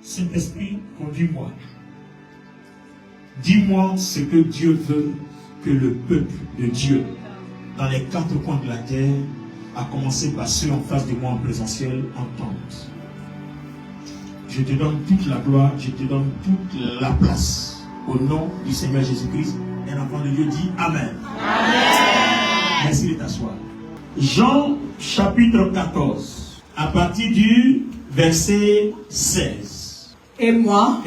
Saint-Esprit, conduis-moi. Dis-moi ce que Dieu veut que le peuple de Dieu, dans les quatre coins de la terre, à commencer par ceux en face de moi en présentiel, entendent. Je te donne toute la gloire, je te donne toute la place. Au nom du Seigneur Jésus-Christ, un enfant de Dieu dit Amen. Amen. Merci de t'asseoir. Jean chapitre 14, à partir du verset 16. Et moi,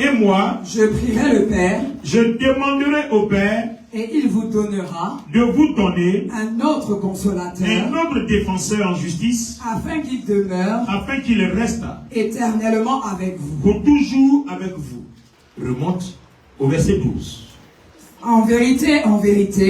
je prierai le Père, je demanderai au Père, et il vous donnera de vous donner un autre consolateur, un autre défenseur en justice, afin qu'il demeure reste éternellement avec vous. Pour toujours avec vous. Remonte au verset 12. En vérité,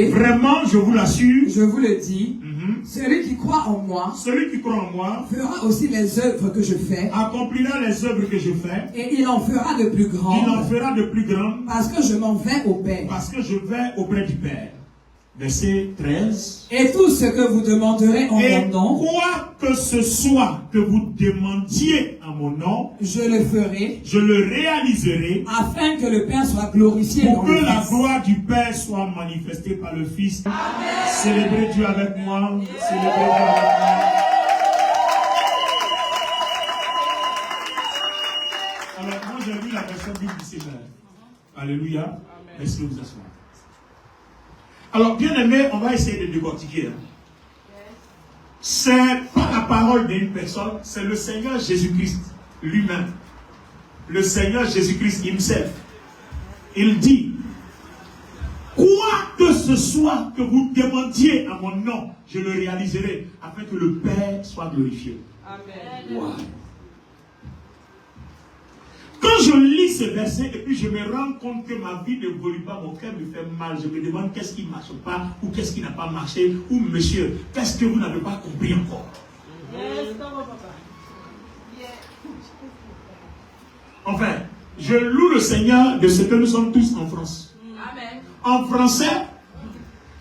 vraiment, je vous l'assure, je vous le dis, celui qui croit en moi fera aussi les œuvres que je fais, accomplira les œuvres que je fais, et il en fera de plus grandes, parce que je m'en vais au Père. Parce que je vais auprès du Père. Verset 13. Et tout ce que vous demanderez en mon nom, quoi que ce soit que vous demandiez en mon nom, je le ferai, je le réaliserai, afin que le Père soit glorifié pour dans le que la Fils. gloire du Père soit manifestée par le Fils. Amen. Célébrez Dieu avec moi. Célébrez Dieu avec moi. Alors, moi j'ai lu la version Bible du Seigneur. Alléluia. Merci de vous asseoir. Alors, bien aimé, on va essayer de décortiquer. C'est pas la parole d'une personne, c'est le Seigneur Jésus-Christ lui-même. Le Seigneur Jésus-Christ himself. Il dit, quoi que ce soit que vous demandiez à mon nom, je le réaliserai, afin que le Père soit glorifié. Amen. Wow. Quand je lis ce verset et puis je me rends compte que ma vie n'évolue pas, mon cœur me fait mal, je me demande qu'est-ce qui ne marche pas ou qu'est-ce qui n'a pas marché, ou monsieur, qu'est-ce que vous n'avez pas compris encore. Enfin, je loue le Seigneur de ce que nous sommes tous en France. Amen. En français,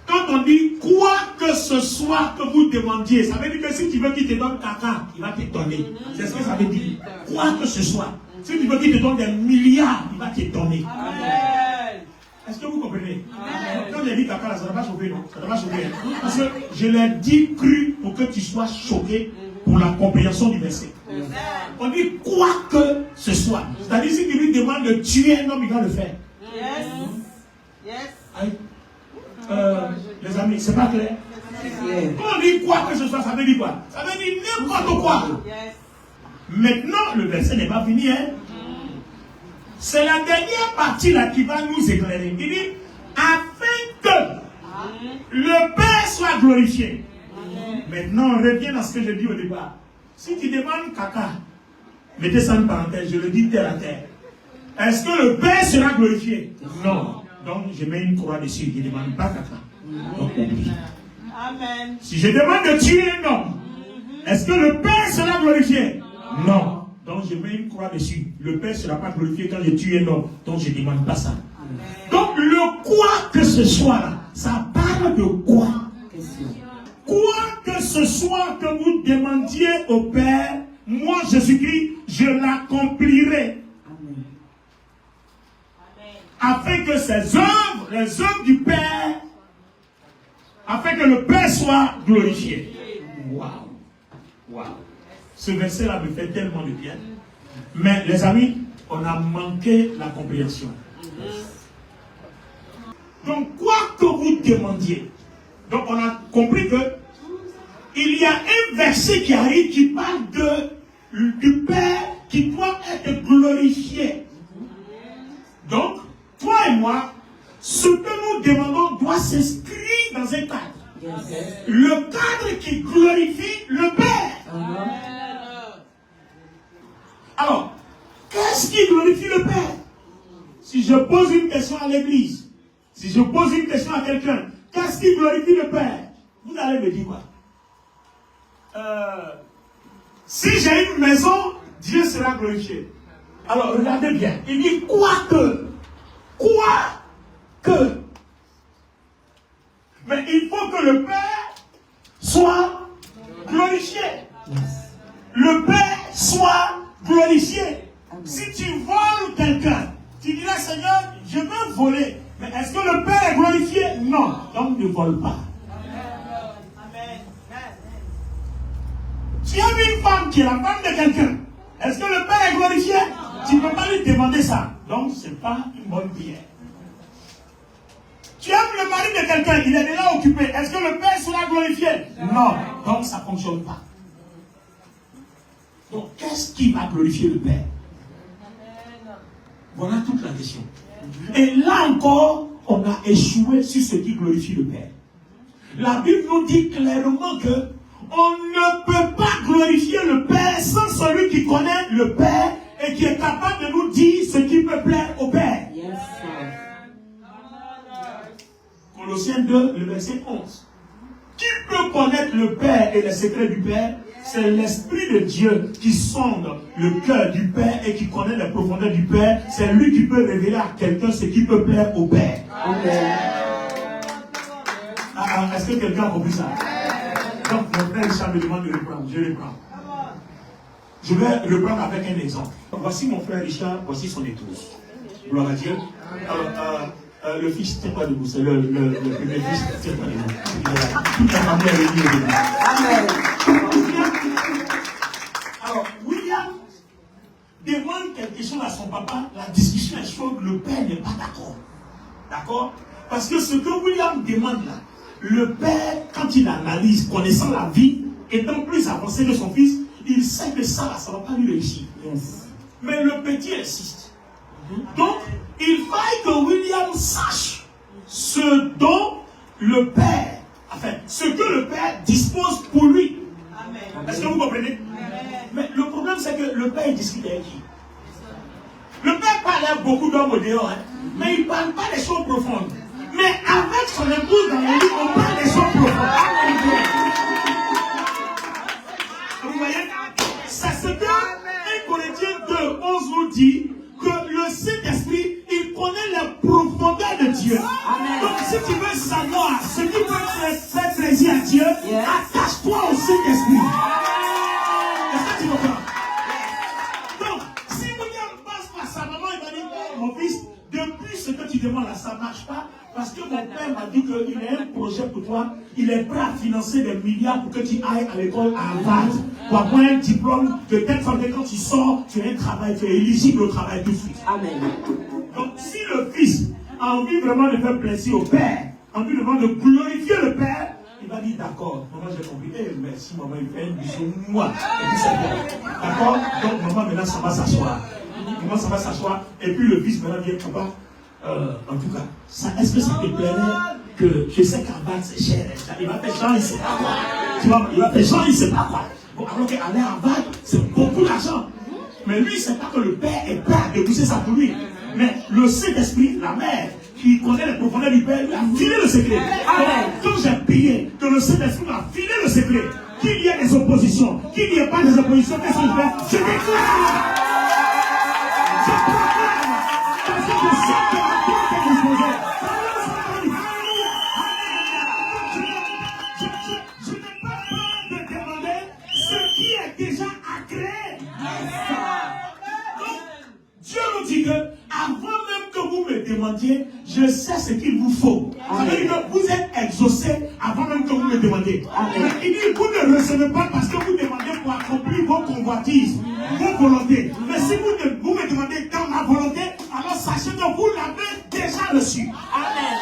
quand on dit quoi que ce soit que vous demandiez, ça veut dire que si tu veux qu'il te donne caca, il va te donner. C'est ce que ça veut dire. Quoi que ce soit. Si tu veux qu'il te donne des milliards, il va te donner. Amen. Est-ce que vous comprenez? Amen. Quand j'ai dit caca, là, ça ne va pas choquer, non? Ça ne va pas choquer. Parce que je l'ai dit cru pour que tu sois choqué pour la compréhension du verset. Amen. On dit quoi que ce soit. C'est-à-dire si tu lui demandes de tuer un homme, il va le faire. Yes. Yes. Aïe. Les amis, c'est pas clair? Quand on dit quoi que ce soit, ça veut dire quoi? Ça veut dire n'importe quoi. Yes. Maintenant, le verset n'est pas fini. Hein? C'est la dernière partie là qui va nous éclairer. Il dit, afin que le Père soit glorifié. Maintenant, on revient à ce que je dis au départ. Si tu demandes caca, mettez ça en parenthèse, je le dis terre à terre. Est-ce que le Père sera glorifié? Non. Donc, je mets une croix dessus. Je ne demande pas caca. Donc, oublie. Amen. Si je demande de tuer un homme, est-ce que le Père sera glorifié? Non. Donc je mets une croix dessus. Le Père ne sera pas glorifié quand je tue un homme. Donc je ne demande pas ça. Amen. Donc le quoi que ce soit là, ça parle de quoi? Quoi que ce soit que vous demandiez au Père, moi Jésus-Christ, je l'accomplirai. Afin que ces œuvres, les œuvres du Père, afin que le Père soit glorifié. Waouh. Waouh. Ce verset-là me fait tellement de bien. Mais les amis, on a manqué la compréhension. Donc, quoi que vous demandiez, donc on a compris que il y a un verset qui arrive qui parle du Père qui doit être glorifié. Donc, toi et moi, ce que nous demandons doit s'inscrire dans un cadre. Le cadre qui glorifie le Père. Alors, qu'est-ce qui glorifie le Père? Si je pose une question à l'église, si je pose une question à quelqu'un, qu'est-ce qui glorifie le Père? Vous allez me dire quoi? Si j'ai une maison, Dieu sera glorifié. Alors, regardez bien. Il dit quoi que. Mais il faut que le Père soit glorifié. Le Père soit glorifié. Si tu voles quelqu'un, tu diras, Seigneur, je veux voler. Mais est-ce que le Père est glorifié? Non. Donc ne vole pas. Tu as vu une femme qui est la femme de quelqu'un. Est-ce que le Père est glorifié? Tu ne peux pas lui demander ça. Donc ce n'est pas une bonne prière. Tu aimes le mari de quelqu'un, il est déjà occupé. Est-ce que le Père sera glorifié? Non. Donc ça ne fonctionne pas. Donc qu'est-ce qui va glorifier le Père? Voilà toute la question. Et là encore, on a échoué sur ce qui glorifie le Père. La Bible nous dit clairement que on ne peut pas glorifier le Père sans celui qui connaît le Père et qui est capable de nous dire ce qui peut plaire au Père. Yes, Colossiens 2, le verset 11. Qui peut connaître le Père et les secrets du Père? C'est l'Esprit de Dieu qui sonde le cœur du Père et qui connaît les profondeurs du Père. C'est lui qui peut révéler à quelqu'un ce qui peut plaire au Père. Amen. Est-ce que quelqu'un a compris ça? Donc, mon frère Richard me demande de reprendre. Je reprends. Je vais reprendre avec un exemple. Voici mon frère Richard, voici son épouse. Gloire à Dieu. Le fils, tiens-toi debout. C'est le premier fils, tiens-toi debout. Toute la famille est réunie au début. Amen. Alors, William demande quelque chose à son papa. La discussion est chaude. Le père n'est pas d'accord. D'accord? Parce que ce que William demande là, le père, quand il analyse, connaissant la vie, étant plus avancé que son fils, il sait que ça ne va pas lui réussir. Yes. Mais le petit insiste. Donc, il faille que William sache ce dont le père, enfin, ce que le père dispose pour lui. Est-ce que vous comprenez? Mais le problème, c'est que le père discute avec qui? Le père parle avec beaucoup d'hommes au dehors, hein, mais il ne parle pas des choses profondes. Mais avec son épouse dans la vie, on parle des choses profondes. Vous voyez? C'est ce que 1 Corinthiens 2, 11 nous dit, que le Saint-Esprit, il connaît les profondeurs de Dieu. Amen. Donc si tu veux savoir ce qui peut faire plaisir à Dieu, attache-toi au Saint-Esprit. Est-ce que tu comprends? Donc, si William passe par sa maman, il va dire, mon fils, depuis ce que tu demandes là, ça ne marche pas. Parce que mon père m'a dit qu'il a un projet pour toi. Il est prêt à financer des milliards pour que tu ailles à l'école à Harvard. Pour avoir un diplôme de telle sorte que quand tu sors, tu as un travail, tu es éligible au travail tout de suite. Amen. Donc si le fils a envie vraiment de faire plaisir au père, envie vraiment de glorifier le père, il va dire d'accord, maman j'ai compris. Eh, merci maman, il fait un bisou, moi. Et puis c'est bon. D'accord? Donc maman maintenant ça va s'asseoir. Maman ça va s'asseoir. Et puis le fils maintenant vient, papa. En tout cas, est-ce que ça te plairait que je sais qu'Harvard c'est cher? Il va faire genre, il ne sait pas quoi. Tu vois, il va faire genre, il ne sait pas quoi. Bon, alors qu'aller à Harvard, c'est beaucoup d'argent. Mais lui, il ne sait pas que le père est prêt à débourser ça pour lui. Mais le Saint-Esprit, la mère, qui connaît les profondeurs du père, lui a filé le secret. Donc, quand j'ai payé que le Saint-Esprit m'a filé le secret, qu'il y ait des oppositions, qu'il n'y ait pas des oppositions, qu'est-ce qu'il fait? Je déclare! Je proclame! Parce que je sais que la porte est disposée. Je n'ai pas peur de demander ce qui est déjà agréé. Donc, Dieu nous dit que avant même que vous me demandiez, je sais ce qu'il vous faut. Ça veut dire que vous êtes exaucés avant même que vous me demandiez. Mais il dit vous ne recevez pas parce que vous demandez pour accomplir vos convoitises, vos volontés. Mais si vous me demandez dans ma volonté, alors sachez que vous l'avez déjà reçu. Amen.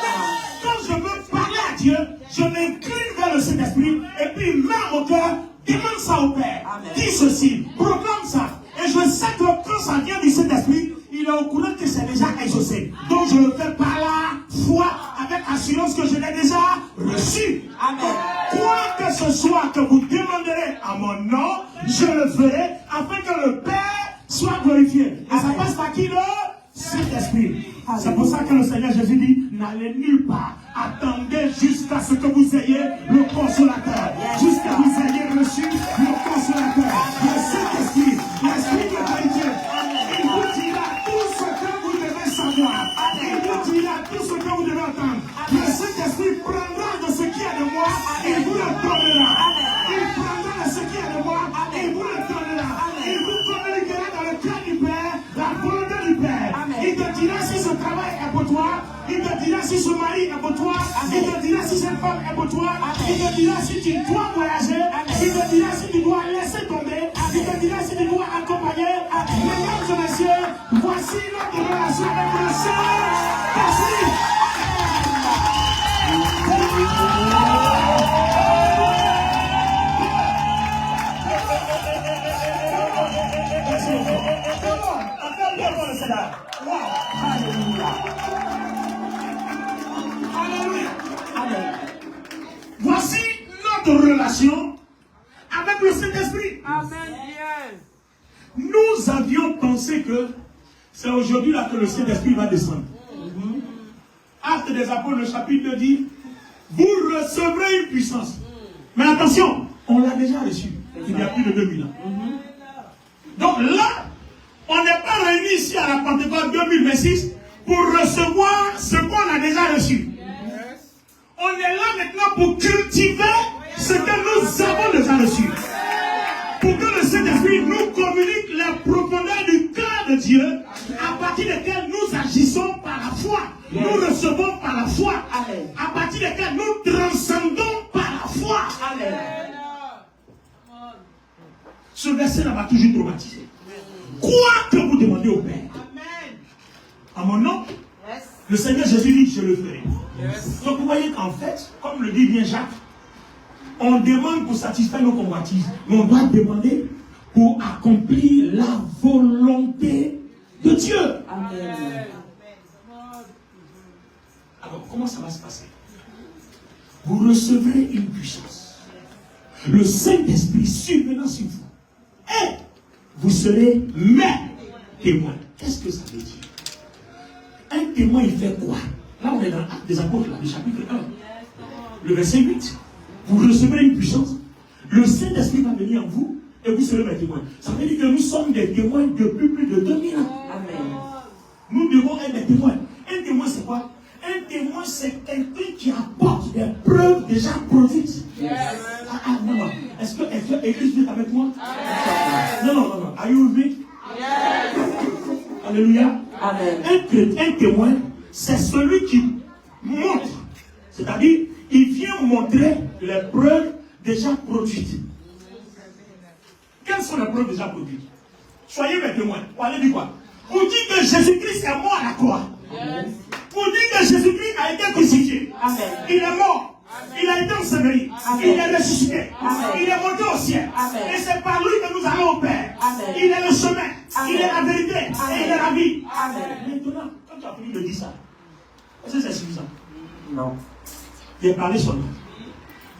Quand je veux parler à Dieu, je m'incline vers le Saint-Esprit et puis il met à mon cœur, demande ça au Père. Amen. Dis ceci, proclame ça. Et je sais que quand ça vient du Saint-Esprit, il est au courant que c'est déjà exaucé. Donc je le fais par la foi, avec assurance que je l'ai déjà reçu. Amen. Quoi que ce soit que vous demanderez à mon nom, je le ferai afin que le Père soit glorifié. Et ça passe par qui? Le Saint-Esprit. C'est pour ça que le Seigneur Jésus dit, n'allez nulle part. Attendez jusqu'à ce que vous ayez le consolateur. Jusqu'à ce que vous ayez reçu le consolateur. Le Saint-Esprit, l'Esprit de vérité. Il vous dira tout ce que vous devez savoir. Il vous dira tout ce que vous devez entendre. Le Saint-Esprit prendra de ce qui est de moi et vous le donnera. Il prendra de ce qui est de moi et vous le donnera. Il vous communiquera dans le cœur du Père la Il te dira si ce travail est pour toi. Il te dira si ce mari est pour toi. Il te dira si cette femme est pour toi. Il te dira si tu dois voyager. Il te dira si tu dois laisser tomber. Il te dira si tu dois accompagner. Mesdames et messieurs, voici notre relation avec le Saint-Esprit. Voici notre relation avec le Saint-Esprit. Nous avions pensé que c'est aujourd'hui là que le Saint-Esprit va descendre. Actes des Apôtres, le chapitre 2 dit, vous recevrez une puissance. Mais attention, on l'a déjà reçu il y a plus de 2000 ans. Donc là, on n'est pas réunis ici à la Pentecôte 2026 pour recevoir ce qu'on a déjà reçu. On est là maintenant pour cultiver ce que nous avons déjà reçu. Pour que le Saint-Esprit nous communique la profondeur du cœur de Dieu, à partir desquels nous agissons par la foi. Nous recevons par la foi. À partir desquels nous transcendons par la foi. Ce verset m'a toujours traumatisé. Quoi que vous demandez au Père, à mon nom, le Seigneur Jésus dit, je le ferai. Donc vous voyez qu'en fait, comme le dit bien Jacques, on demande pour satisfaire nos convoitises, mais on doit demander pour accomplir la volonté de Dieu. Amen. Alors, comment ça va se passer? Vous recevrez une puissance. Le Saint-Esprit survenant sur vous. Et vous serez mes témoins. Qu'est-ce que ça veut dire? Un témoin, il fait quoi? Là, on est dans l'Acte des Apôtres, le chapitre 1. Le verset 8. Vous recevrez une puissance. Le Saint-Esprit va venir en vous et vous serez mes témoins. Ça veut dire que nous sommes des témoins depuis plus de 2000 ans. Amen. Nous devons être des témoins. Un témoin, c'est quoi? Un témoin, c'est quelqu'un qui apporte des preuves déjà produites. Yes. Non. Est-ce que l'Église est avec moi? Yes. Non. Are you with me? Yes. Alléluia. Amen. Un témoin, c'est celui qui montre. C'est-à-dire, il vient montrer les preuves déjà produites. Quelles sont les preuves déjà produites? Soyez mes témoins. Vous allez dire quoi? Vous dites que Jésus-Christ est mort à la croix. Yes. Vous dites que Jésus-Christ a été crucifié. Amen. Il est mort. Amen. Il a été enseveli. Il est ressuscité. Amen. Il est monté au ciel. Amen. Et c'est par lui que nous allons au Père. Amen. Il est le chemin. Amen. Il est la vérité. Amen. Et il est la vie. Amen. Maintenant, quand tu as fini de dire ça, est-ce que c'est suffisant? Non. Il a parlé son nom.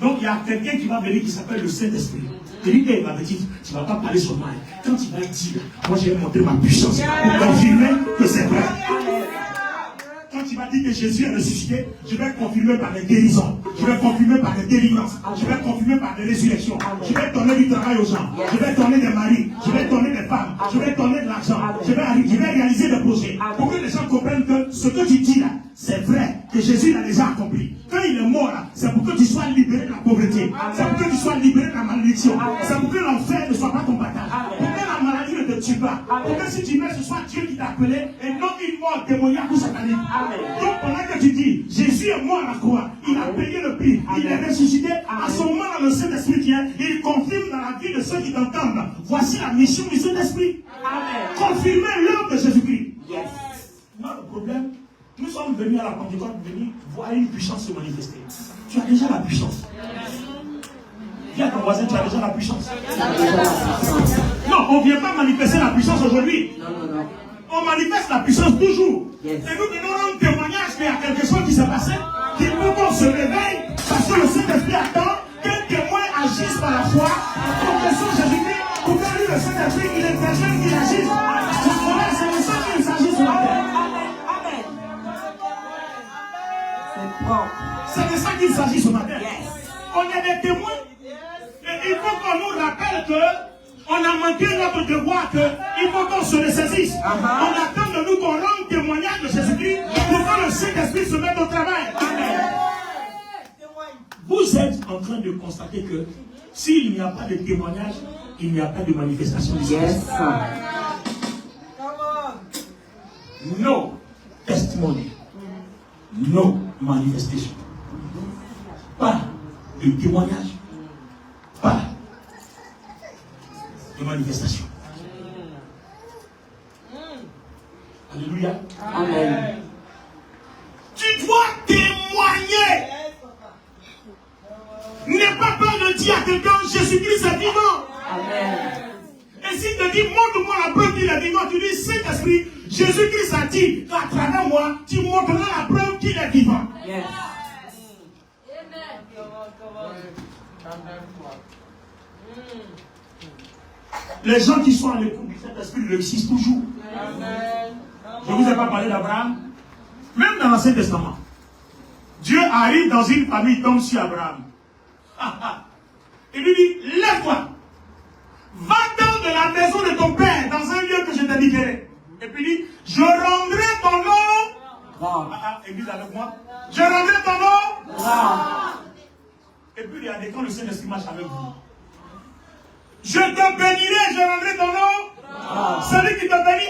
Donc il y a quelqu'un qui va venir qui s'appelle le Saint-Esprit. Il dit, il va me dire, tu ne vas pas parler son nom. Quand il va dire, moi je vais montrer ma puissance pour confirmer que c'est vrai. Quand il va dire que Jésus est ressuscité, je vais confirmer par des guérisons, je vais confirmer par des délivrances, je vais confirmer par des résurrections, je vais donner du travail aux gens, je vais donner des maris, je vais donner des femmes, je vais donner de l'argent, je vais réaliser des projets pour que les gens comprennent que ce que tu dis là, c'est vrai, que Jésus l'a déjà accompli. Quand il est mort là, c'est pour que tu sois libéré de la pauvreté, c'est pour que tu sois libéré de la malédiction, c'est pour que l'enfer ne soit pas ton partage, pour que la maladie ne te tue pas, pour que si tu meurs, ce soit Dieu qui t'a appelé et non une mort démoniaque ou satanique. Donc pendant que tu dis, Jésus est mort à la croix, il a payé le prix, il est ressuscité, à ce moment là le Saint-Esprit vient, il confirme dans la vie de ceux qui t'entendent, voici la mission du Saint-Esprit. Confirmer l'œuvre de Jésus-Christ. Yes. Moi le problème, nous sommes venus à la Pentecôte, venir voir une puissance se manifester. Tu as déjà la puissance. Viens à ton voisin, tu as déjà la puissance. Non, on ne vient pas manifester la puissance aujourd'hui. Non. On manifeste la puissance toujours. Yes. Et nous venons rendre témoignage qu'il y a quelque chose qui s'est passé, qu'il faut qu'on se réveille, parce que le Saint-Esprit attend qu'un témoin agisse par la foi, confessons Jésus-Christ, pour que lui, le Saint-Esprit, il intervienne, qu'il agisse. Voilà, c'est le ça qu'il s'agit sur la terre. Amen. C'est propre. C'est de ça qu'il s'agit ce matin. Yes. On est des témoins. Et il faut qu'on nous rappelle que on a manqué notre devoir, qu'il faut qu'on se ressaisisse. On attend de nous qu'on rende témoignage de Jésus-Christ pour que le Saint-Esprit se mette au travail. Amen. Vous êtes en train de constater que s'il n'y a pas de témoignage, il n'y a pas de manifestation du Saint-Esprit. Non. testimony, no manifestation. Pas de témoignage, pas de manifestation. Alléluia. Amen. Tu dois témoigner. N'aie pas peur de dire à quelqu'un, Jésus-Christ est vivant. Amen. Et s'il te dit, montre-moi la preuve qu'il est vivant, tu dis, Saint-Esprit, Jésus-Christ a dit qu'à travers moi, tu montreras la preuve qu'il est vivant. Yes. Les gens qui sont à l'écoute du Saint-Esprit réussissent toujours. Je ne vous ai pas parlé d'Abraham. Même dans l'Ancien Testament, Dieu arrive dans une famille, tombe sur Abraham. Il lui dit, lève-toi, va-t'en de la maison de ton père, dans un lieu que je t'indiquerai. Et puis il dit, je rendrai ton nom. Église avec moi. Je rendrai ton nom. Et puis regardez, quand le Saint-Esprit marche avec vous, je te bénirai, je rendrai ton nom. Celui qui te bénit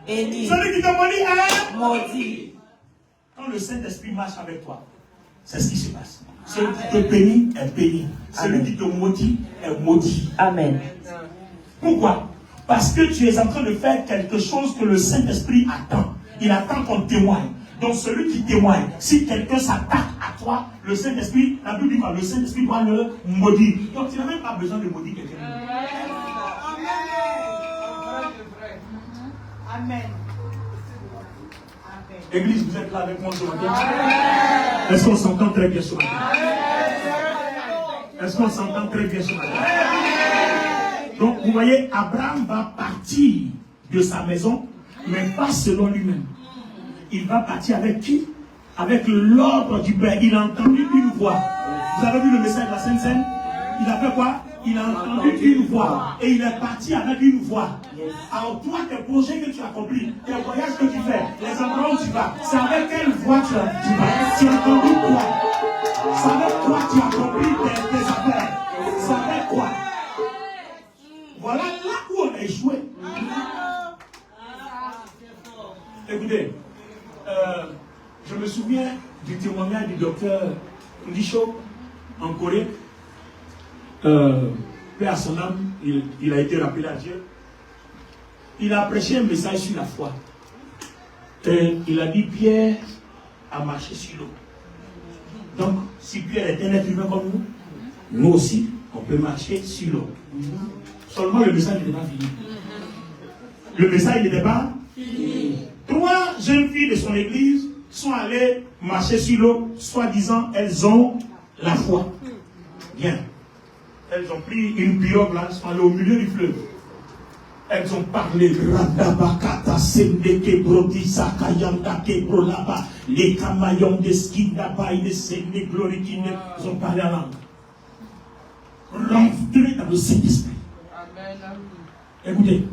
est béni. Celui qui te maudit est maudit. Quand le Saint-Esprit marche avec toi, c'est ce qui se passe. Celui qui te bénit est béni. Celui qui te maudit est maudit. Amen. Pourquoi? Parce que tu es en train de faire quelque chose que le Saint-Esprit attend. Il attend qu'on témoigne. Donc celui qui témoigne, si quelqu'un s'attaque à toi, le Saint-Esprit, la Bible dit que le Saint-Esprit doit le maudire. Donc tu n'as même pas besoin de maudire quelqu'un. Amen. Église, vous êtes là avec moi ce matin? Est-ce qu'on s'entend très bien ce matin? Est-ce qu'on s'entend très bien ce matin? Donc vous voyez, Abraham va partir de sa maison, mais pas selon lui-même. Il va partir avec qui? Avec l'ordre du Père. Il a entendu une voix. Vous avez vu le message de la Sainte Seine? Il a fait quoi? Il a entendu une voix. Et il est parti avec une voix. Alors toi, tes projets que tu accomplis, tes voyages que tu fais, les endroits où tu vas, c'est avec quelle voix tu vas? Tu as entendu quoi? C'est avec quoi tu accomplis tes affaires? C'est avec quoi? Voilà là où on est joué. Écoutez, je me souviens du témoignage du docteur Ndisho en Corée. Paix à son âme, il a été rappelé à Dieu. Il a prêché un message sur la foi. Et il a dit, Pierre a marché sur l'eau. Donc, si Pierre est un être humain comme nous, nous aussi, on peut marcher sur l'eau. Seulement le message n'était pas fini. Le message n'était pas fini. 3 jeunes filles de son église sont allées marcher sur l'eau, soi-disant, elles ont la foi. Bien. Elles ont pris une pirogue là, sont allées au milieu du fleuve. Elles ont parlé. Les camaillons de ski là-bas, ils ont parlé en langue. Rentrés dans le Saint-Esprit. Écoutez,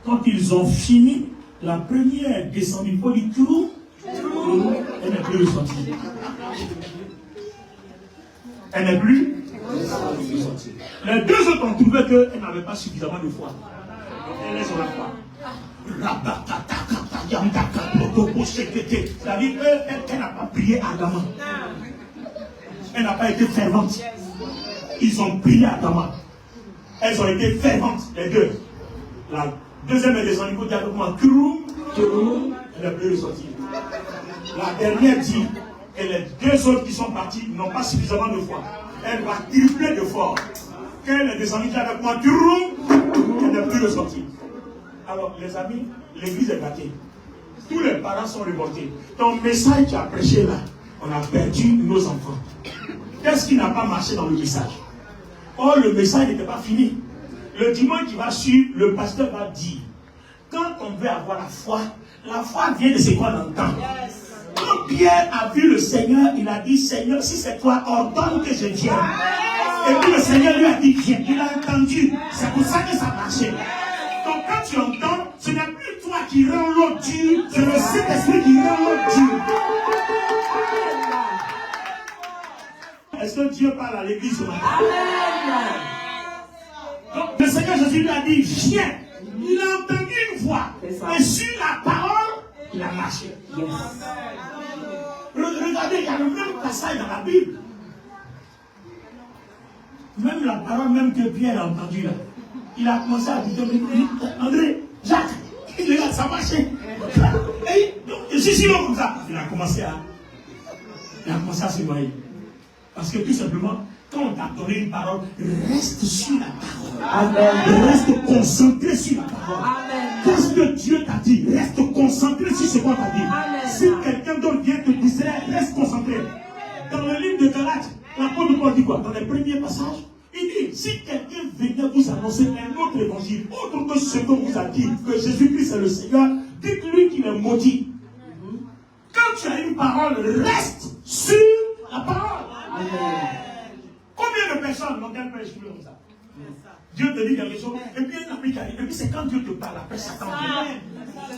quand ils ont fini, la première descendue, il faut dire tout, elle n'est plus ressortie. Elle n'est plus ressortie. Les 2 autres ont trouvé qu'elle n'avait pas suffisamment de foi. Donc elles ont la foi. C'est-à-dire qu'elle n'a pas prié ardemment. Elle n'a pas été fervente. Ils ont prié ardemment. Elles ont été ferventes, les 2. La deuxième est descendue, il faut dire comment elle n'est plus ressortie. La dernière dit que les 2 autres qui sont partis n'ont pas suffisamment de foi. Elle va tripler de foi. Quand elle est descendue, dit avec moi, elle n'est plus ressortie. Alors, les amis, l'église est gâtée. Tous les parents sont révoltés. Ton message que tu as prêché là, on a perdu nos enfants. Qu'est-ce qui n'a pas marché dans le message? Or, le message n'était pas fini. Le dimanche qui va suivre, le pasteur va dire, quand on veut avoir la foi vient de ce qu'on entend. Quand Pierre a vu le Seigneur, il a dit, Seigneur, si c'est toi, ordonne que je vienne. Et puis le Seigneur lui a dit, viens. Il a entendu. C'est pour ça que ça marchait. Donc quand tu entends, ce n'est plus toi qui rend l'eau dure, c'est le Saint-Esprit qui rend l'eau dure. Est-ce que Dieu parle à l'église ce matin? Donc le Seigneur Jésus lui a dit, viens. Il a entendu une voix. Et sur la parole, il a marché. Yes. Regardez, il y a le même passage dans la Bible. Même la parole même que Pierre a entendue là. Il a commencé à dire, André, Jacques, il regarde, ça marchait. Et si comme ça, il a commencé à se noyer. Parce que tout simplement, quand on t'a donné une parole, reste sur la parole. Amen. Reste concentré sur la parole. Qu'est-ce que Dieu t'a dit? Reste concentré sur ce qu'on t'a dit. Amen. Si quelqu'un d'autre vient te distraire, reste concentré. Dans le livre de Galates, l'apôtre Paul dit quoi? Dans les premiers passages, il dit, si quelqu'un venait vous annoncer un autre évangile, autre que ce qu'on vous a dit, que Jésus-Christ est le Seigneur, dites-lui qu'il est maudit. Quand tu as une parole, reste sur la parole. Amen. Combien de personnes n'ont-elles pas échoué comme ça? Dieu te dit quelque chose, et puis un ami qui arrive, et puis c'est quand Dieu te parle, après Satan vient.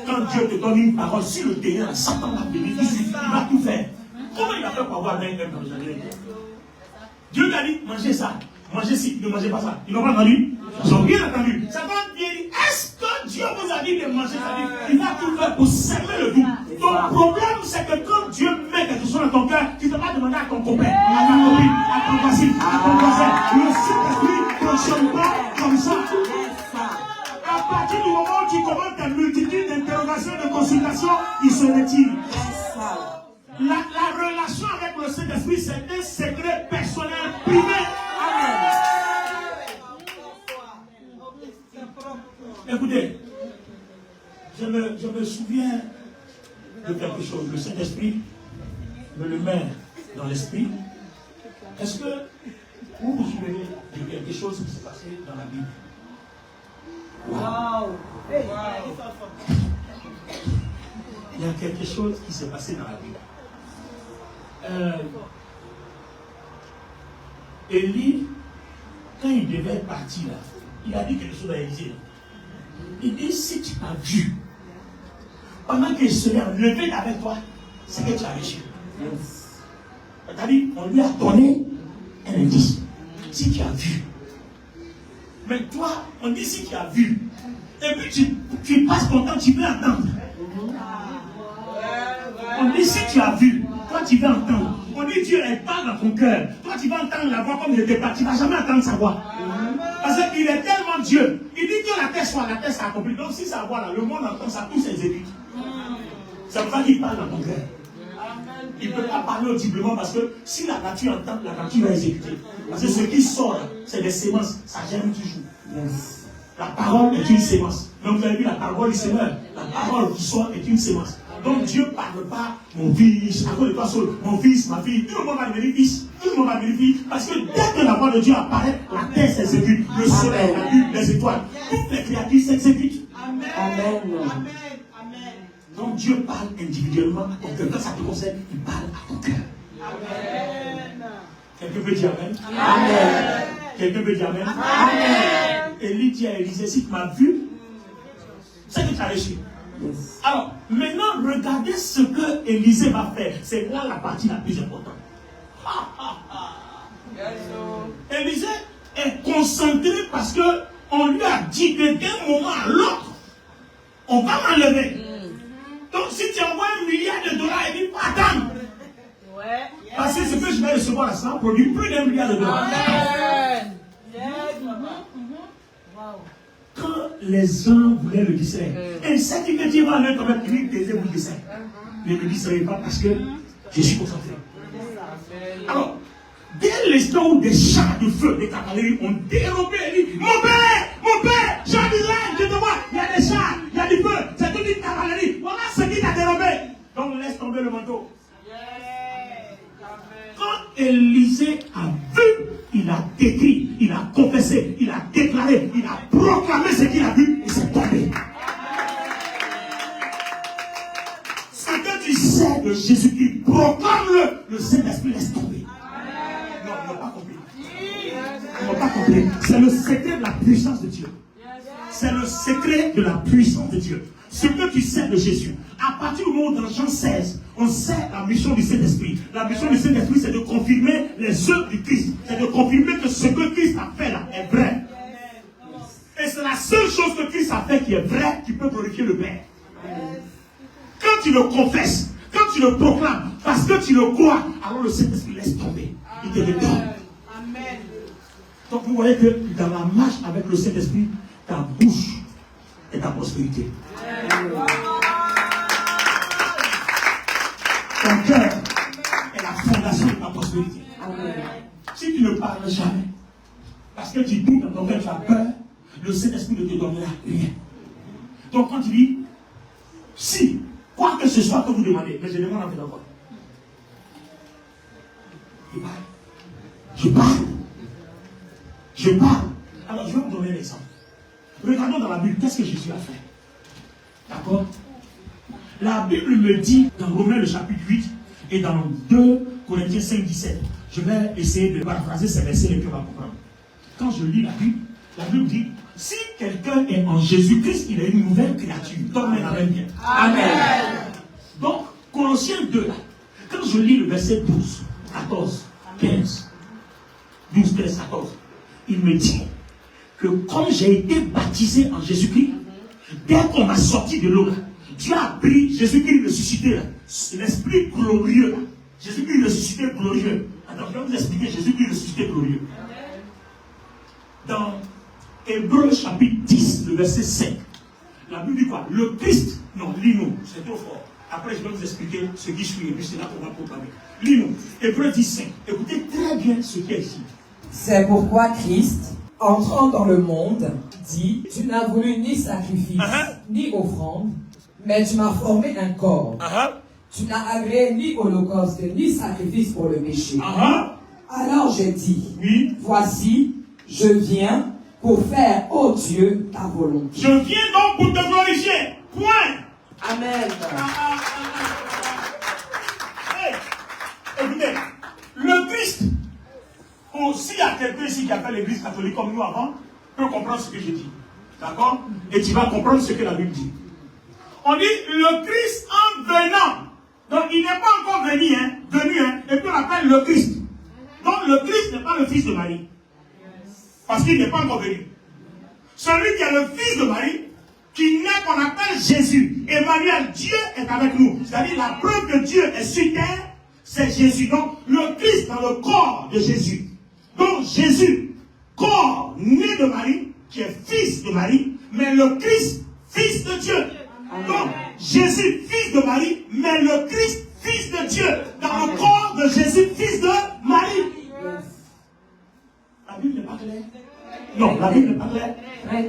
Quand Dieu te donne une parole sur le terrain, Satan va venir, il va tout faire. Comment il a fait pour avoir un dans le jardin? Dieu t'a dit, mangez ça, mangez ci, ne mangez pas ça. Ils n'ont pas entendu? Ils ont bien entendu. Satan vient dire, est-ce que Dieu vous a dit de manger ça? Il va tout faire pour semer le tout. Ton problème, c'est que quand Dieu met quelque chose dans ton cœur, tu ne vas pas demander à ton copain, à ta copine, à ton voisin, à ton voisin. Le Saint-Esprit ne fonctionne pas comme ça. À partir du moment où tu commences ta multitude d'interrogations, de consultations, il se retire. La relation avec le Saint-Esprit, c'est un secret personnel privé. Amen. Écoutez, je me souviens de quelque chose. Le Saint-Esprit me le met dans l'esprit. Est-ce que vous vous souvenez de quelque chose qui s'est passé dans la Bible? Wow. Il y a quelque chose qui s'est passé dans la Bible. Élie, quand il devait partir là, il a dit quelque chose à Élisée. Il dit, si tu as vu, pendant qu'il serait enlevé avec toi, c'est que tu as reçu. C'est-à-dire, on lui a donné un indice. Si tu as vu. Mais toi, on dit si tu as vu. Et puis tu passes ton temps, tu veux entendre. On dit si tu as vu, toi tu veux entendre. On dit Dieu elle parle dans ton cœur. Toi tu vas entendre la voix comme il était parti. Tu ne vas jamais entendre sa voix. Parce qu'il est tellement Dieu. Il dit que la terre soit, la terre s'est accomplie. Donc si sa voix là, le monde entend ça, tout s'exécute. C'est pour ça qu'il parle dans ton cœur. Il ne peut pas parler audiblement parce que si la nature entend, la nature va exécuter. Parce que ce qui sort, c'est des sémences. Ça germe toujours. Yes. La parole est une sémence. Donc vous avez vu la parole du Seigneur. La parole qui sort est une sémence. Donc Dieu ne parle pas, mon fils, à cause de toi seul, mon fils, ma fille, tout le monde va devenir fils, tout le monde va devenir fille, parce que dès que la voix de Dieu apparaît, la terre s'exécute, le soleil, la lune, les étoiles, toutes les créatures s'exécutent. Amen. Amen. Amen. Donc Dieu parle individuellement à ton cœur. Quand ça te concerne, il parle à ton cœur. Amen. Quelqu'un peut dire Amen? Amen. Quelqu'un peut dire Amen? Amen. Élie dit à Élisée, si tu m'as vu, c'est que tu as reçu. Yes. Alors, maintenant, regardez ce que Élisée va faire. C'est là la partie la plus importante. Élisée est concentré parce qu'on lui a dit que d'un moment à l'autre, on va m'enlever. Donc, si tu envoies $1 milliard, il dit pas attendre. Parce que ce que je vais recevoir là, ça produit plus d'$1 milliard. Amen. Quand les gens voulaient le distraire, et ce qui me dit, va aller comme un clic des vous distraire. Ne me distraire pas parce que je suis concentré. Alors, dès l'instant où des chars de feu, des cavaleries ont dérobé, il dit, mon père, Jean d'Israël, je te vois, il y a des chars, il y a du feu, c'est toute une cavalerie, voilà ce qui t'a dérobé. Donc laisse tomber le manteau. Quand Élisée a vu, il a décrit, il a confessé, il a déclaré, il a proclamé ce qu'il a vu et c'est tombé. Ce que tu sais de Jésus-Christ, proclame-le, le Saint-Esprit laisse tomber. Non, on n'a pas compris. On n'a pas compris. C'est le secret de la puissance de Dieu. C'est le secret de la puissance de Dieu. Ce que tu sais de Jésus, à partir du moment où dans Jean 16, on sait la mission du Saint-Esprit. La mission du Saint-Esprit, c'est de confirmer les œuvres du Christ. C'est de confirmer que ce que Christ a fait là est vrai. Et c'est la seule chose que Christ a fait qui est vrai, qui peut glorifier le Père. Quand tu le confesses, quand tu le proclames, parce que tu le crois, alors le Saint-Esprit laisse tomber. Il te le donne. Amen. Donc vous voyez que dans la marche avec le Saint-Esprit, ta bouche est ta prospérité. Ton cœur est la fondation de ta prospérité. Amen. Si tu ne parles jamais, parce que tu doutes dans ton cœur, tu as peur, le Saint-Esprit ne te donnera rien. Donc quand tu dis, si, quoi que ce soit que vous demandez, mais je demande en fait encore. Je parle. Alors je vais vous donner un exemple. Regardons dans la Bible, qu'est-ce que Jésus a fait? D'accord? La Bible me dit, dans Romains le chapitre 8, et dans 2 Corinthiens 5, 17, je vais essayer de paraphraser ces versets et puis on va comprendre. Quand je lis la Bible dit, si quelqu'un est en Jésus-Christ, il est une nouvelle créature. Dormez la même bien. Amen. Donc, Colossiens 2, là, quand je lis le verset 12, 14, 15, 12, 13, 14, il me dit que comme j'ai été baptisé en Jésus-Christ, dès qu'on m'a sorti de l'eau, là, Dieu a pris Jésus-Christ ressuscité, là, l'esprit glorieux, là. Jésus-Christ ressuscité glorieux. Alors, je vais vous expliquer Jésus-Christ ressuscité glorieux. Dans Hébreux chapitre 10, le verset 5, la Bible dit quoi? Le Christ, non, lis-nous, c'est trop fort. Après, je vais vous expliquer ce qui suit, et puis c'est là qu'on va proclamer. Lis-nous, Hébreux 10, 5. Écoutez très bien ce qui est ici. C'est pourquoi Christ, entrant dans le monde, dit, tu n'as voulu ni sacrifice, ni offrande, mais tu m'as formé un corps. Tu n'as agréé ni holocauste, ni sacrifice pour le péché. Alors j'ai dit, oui. Voici, je viens pour faire, ô Dieu, ta volonté. Je viens donc pour te glorifier. Point. Amen. Hey, écoutez, le Christ, s'il y a quelqu'un ici qui a fait l'église catholique comme nous avant, peut comprendre ce que je dis. D'accord? Et tu vas comprendre ce que la Bible dit. On dit le Christ en venant. Donc il n'est pas encore venu, et puis on l'appelle le Christ. Donc le Christ n'est pas le fils de Marie. Parce qu'il n'est pas encore venu. Celui qui est le fils de Marie, qui naît qu'on appelle Jésus. Emmanuel, Dieu est avec nous. C'est-à-dire la preuve que Dieu est sur terre, c'est Jésus. Donc le Christ dans le corps de Jésus. Donc Jésus, corps né de Marie, qui est fils de Marie, mais le Christ, fils de Dieu. Donc Jésus, fils de Marie, mais le Christ, fils de Dieu. Dans le corps de Jésus, fils de Marie. La Bible n'est pas claire. Non, la Bible n'est pas claire.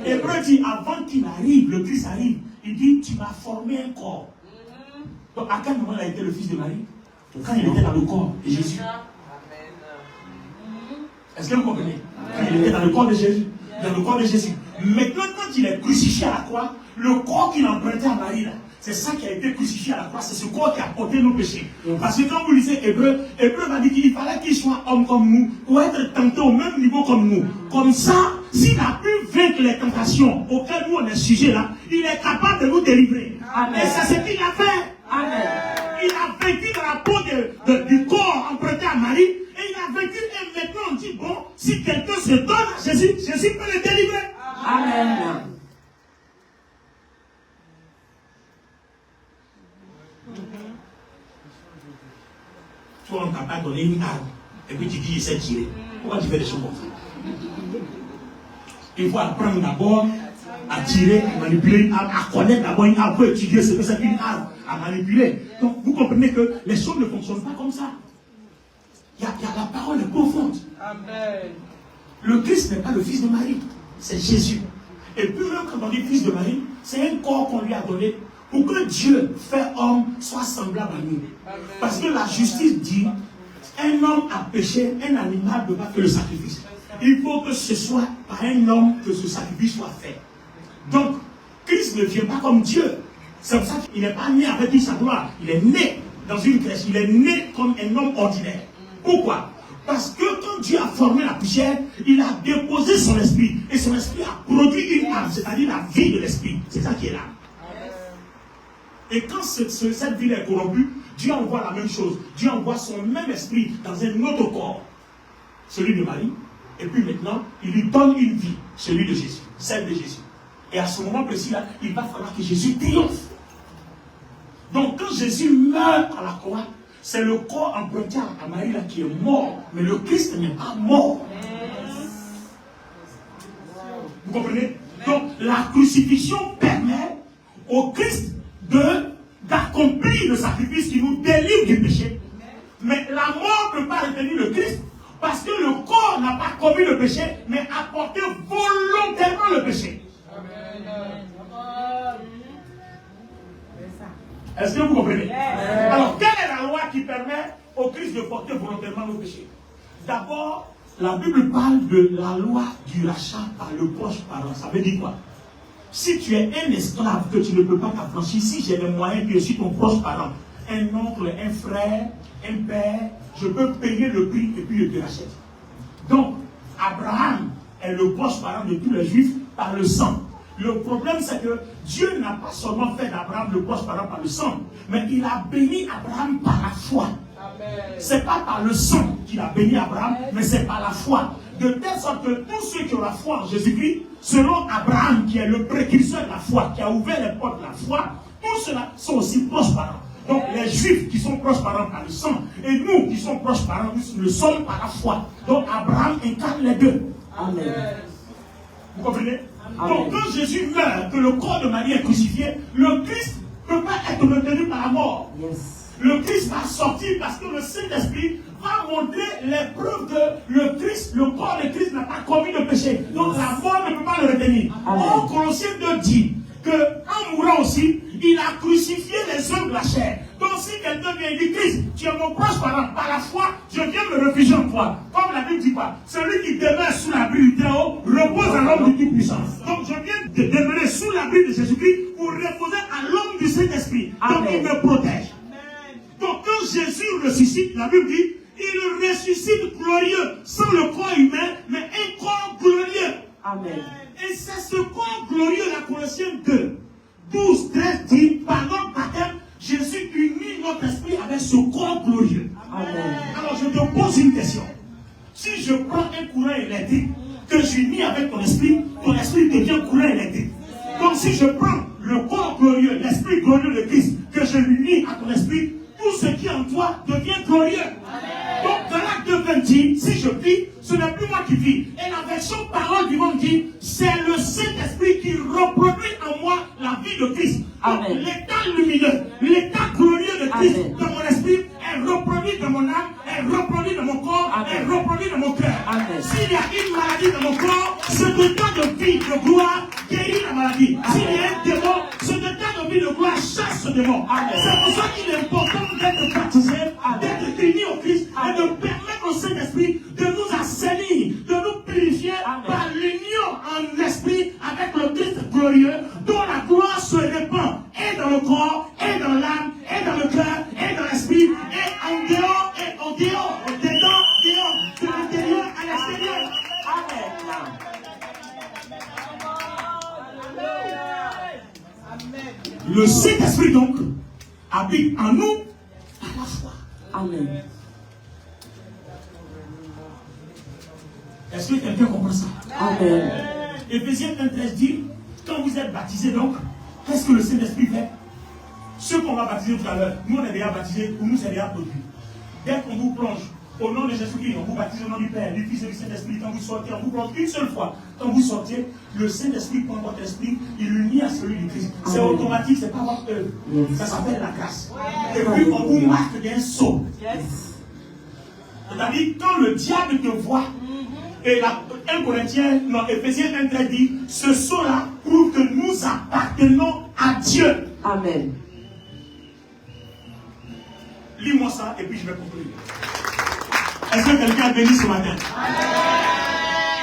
Hébreu dit, avant qu'il arrive, le Christ arrive, il dit, tu m'as formé un corps. Donc à quel moment il a été le fils de Marie? Quand il était dans le corps de Jésus. Est-ce que vous comprenez? Quand il était dans le corps de Jésus. Dans le corps de Jésus. Maintenant, quand il est crucifié à la croix, le corps qu'il empruntait à Marie, là, c'est ça qui a été crucifié à la croix. C'est ce corps qui a porté nos péchés. Parce que quand vous lisez Hébreu, Hébreu va dire qu'il fallait qu'il soit homme comme nous, pour être tenté au même niveau comme nous. Comme ça, s'il a pu vaincre les tentations auxquelles nous on est sujet là, il est capable de nous délivrer. Amen. Et c'est ce qu'il a fait. Amen. Il a vécu dans la peau du corps emprunté à Marie, et il a vécu, et maintenant on dit, bon, si quelqu'un se donne à Jésus, Jésus peut le délivrer. Amen. Toi, on t'a pas donné une arme, et puis tu dis, je sais tirer. Pourquoi tu fais des choses comme ça? Il faut apprendre d'abord à tirer, à manipuler une arme, à connaître d'abord une arme, pour étudier ce que c'est qu'une arme, à manipuler. Donc, vous comprenez que les choses ne fonctionnent pas comme ça. Il y a la parole est profonde. Amen. Le Christ n'est pas le fils de Marie, c'est Jésus. Et puis même quand on dit fils de Marie, c'est un corps qu'on lui a donné pour que Dieu, fait homme, soit semblable à nous. Amen. Parce que la justice dit, un homme a péché, un animal ne peut pas faire le sacrifice. Il faut que ce soit par un homme que ce sacrifice soit fait. Donc, Christ ne vient pas comme Dieu. C'est pour ça qu'il n'est pas né avec toute sa gloire. Il est né dans une crèche. Il est né comme un homme ordinaire. Pourquoi? Parce que quand Dieu a formé la poussière, il a déposé son esprit. Et son esprit a produit une âme, c'est-à-dire la vie de l'esprit. C'est ça qui est là. Et quand cette vie est corrompue, Dieu envoie la même chose. Dieu envoie son même esprit dans un autre corps. Celui de Marie. Et puis maintenant, il lui donne une vie. Celui de Jésus. Celle de Jésus. Et à ce moment précis-là, il va falloir que Jésus triomphe. Donc quand Jésus meurt à la croix, c'est le corps emprunté à Marie là qui est mort, mais le Christ n'est pas mort. Vous comprenez? Donc la crucifixion permet au Christ d'accomplir le sacrifice qui nous délivre du péché. Mais la mort ne peut pas retenir le Christ parce que le corps n'a pas commis le péché, mais a porté volontairement le péché. Est-ce que vous comprenez? Alors, quelle est la loi qui permet au Christ de porter volontairement le péché? D'abord, la Bible parle de la loi du rachat par le proche parent. Ça veut dire quoi? Si tu es un esclave que tu ne peux pas t'affranchir, si j'ai les moyens que je suis ton proche parent, un oncle, un frère, un père, je peux payer le prix et puis je te rachète. Donc, Abraham est le proche parent de tous les Juifs par le sang. Le problème, c'est que Dieu n'a pas seulement fait d'Abraham le proche parent par le sang, mais il a béni Abraham par la foi. Ce n'est pas par le sang qu'il a béni Abraham, mais c'est par la foi. De telle sorte que tous ceux qui ont la foi en Jésus-Christ, selon Abraham, qui est le précurseur de la foi, qui a ouvert les portes de la foi, tous ceux-là sont aussi proches parents. Donc les Juifs qui sont proches parents par le sang, et nous qui sommes proches parents, nous le sommes par la foi. Donc Abraham incarne les deux. Amen. Vous comprenez? Amen. Donc quand Jésus meurt, que le corps de Marie est crucifié, le Christ ne peut pas être retenu par la mort. Yes. Le Christ va sortir parce que le Saint-Esprit va montrer les preuves que le corps de Christ n'a pas commis de péché. Donc la mort ne peut pas le retenir. Or, Colossiens 2 dit qu'en mourant aussi, il a crucifié les œuvres de la chair. Donc si quelqu'un vient et dit, Christ, tu es mon proche parent, par la foi, je viens me réfugier en toi. Comme la Bible dit pas, celui qui demeure sous l'abri du Très-Haut repose à l'homme du Tout-Puissant. Donc je viens de demeurer sous l'abri de Jésus-Christ pour reposer à l'homme du Saint-Esprit. Donc il me protège. Donc quand Jésus ressuscite, la Bible dit, il ressuscite glorieux, sans le corps humain, mais un corps glorieux. Amen. Et c'est ce corps glorieux, la Colossiens 2, 12, 13 dit, par notre baptême, Jésus unit notre esprit avec ce corps glorieux. Amen. Alors je te pose une question. Si je prends un courant électrique, que j'unis avec ton esprit devient courant électrique. Donc si je prends le corps glorieux, l'esprit glorieux de Christ, que je l'unis à ton esprit, tout ce qui est en toi devient glorieux. Amen. Donc dans l'acte 20 dit, si je vis, ce n'est plus moi qui vis. Et la version parole du monde dit, c'est le Saint-Esprit qui reproduit en moi la vie de Christ. Donc l'état lumineux, l'état glorieux de Christ dans mon esprit est reproduit dans mon âme, est reproduit dans mon corps, est reproduit dans mon cœur. S'il y a une maladie dans mon corps, ce état de vie, de gloire, guérit la maladie. S'il y a un démon, ce état de vie, de gloire, chasse ce démon. C'est pour ça qu'il est important d'être baptisé, d'être unis au Christ et de permettre au Saint-Esprit de nous assainir, de nous purifier par l'union en esprit avec le Christ glorieux, dont la gloire se répand et dans le corps, et dans l'âme, et dans le cœur, et dans l'esprit, et en dehors, et au dehors, dedans, dehors, de l'intérieur à l'extérieur. Amen. Le Saint-Esprit donc habite en nous par la foi. Amen. Est-ce que quelqu'un comprend ça? Amen. Éphésiens 1:13 dit, quand vous êtes baptisés donc, qu'est-ce que le Saint-Esprit fait? Ceux qu'on va baptiser tout à l'heure, nous on est déjà baptisés, pour nous c'est déjà produit. Dès qu'on vous plonge au nom de Jésus-Christ, on vous baptise au nom du Père, du Fils et du Saint-Esprit. Quand vous sortez, on vous plonge une seule fois. Quand vous sortez, le Saint-Esprit prend votre esprit, il l'unit à celui du Christ. C'est automatique, c'est pas votre œuvre. Ça s'appelle la grâce. Et puis on vous marque d'un sceau. C'est-à-dire, quand le diable te voit, et 1 Corinthiens, non, Éphésiens 1:13 dit, ce sceau-là prouve que nous appartenons à Dieu. Amen. Lis-moi ça et puis je vais conclure. Est-ce que quelqu'un a béni ce matin?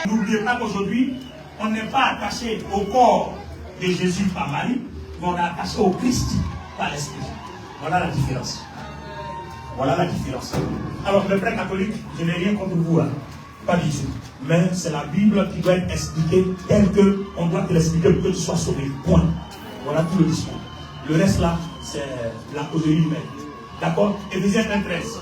N'oubliez pas qu'aujourd'hui, on n'est pas attaché au corps de Jésus par Marie, mais on est attaché au Christ par l'Esprit. Voilà la différence. Voilà la différence. Alors, mes frères catholiques, je n'ai rien contre vous, hein. Pas du tout. Mais c'est la Bible qui doit être expliquée telle qu'on doit te l'expliquer pour que tu sois sauvé. Point. Voilà tout le discours. Le reste là, c'est la causerie humaine. D'accord? Éphésiens 1:13.